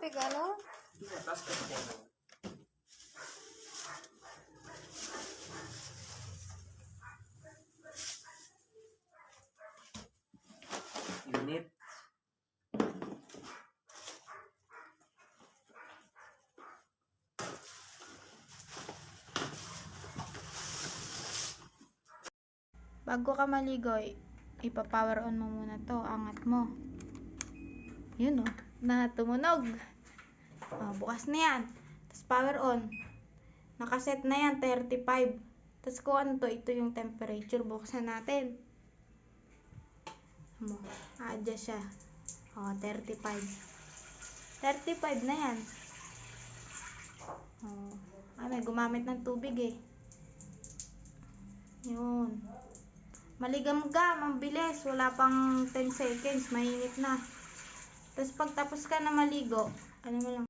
tubig, ano? Init. Bago ka maligo, ipa-power on mo muna to. Angat mo. Yun o. Na tumunog. Bukas na yan. Tapos power on. Nakaset na yan, 35. Tapos kung ano to, ito yung temperature. Buksan natin. Adjust siya. 35. 35 na yan. May gumamit ng tubig eh. Yun. Maligam-gam, ang bilis. Wala pang 10 seconds. Mainit na. Tapos pagtapos ka na maligo, ano mo lang.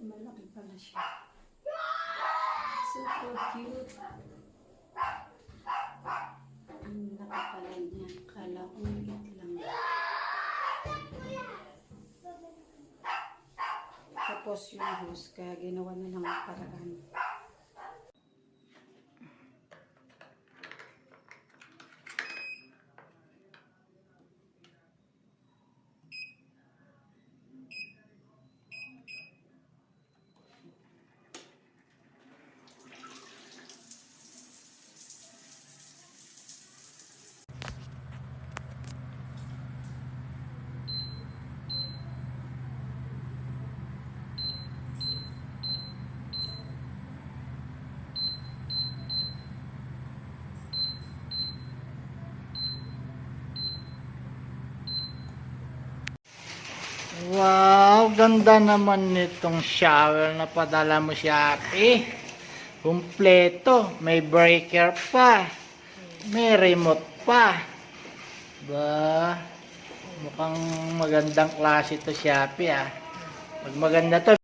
Malaki pala siya. Super cute. Ang laki pala niya. Kala ko maliit lang. Tapos yung hose, kaya ginawa na ng paraan. Wow, ganda naman nitong shower na padala mo siya, Ate. Kumpleto, may breaker pa. May remote pa. Ba, mukhang magandang klase to, Shopee ah. Pag maganda to,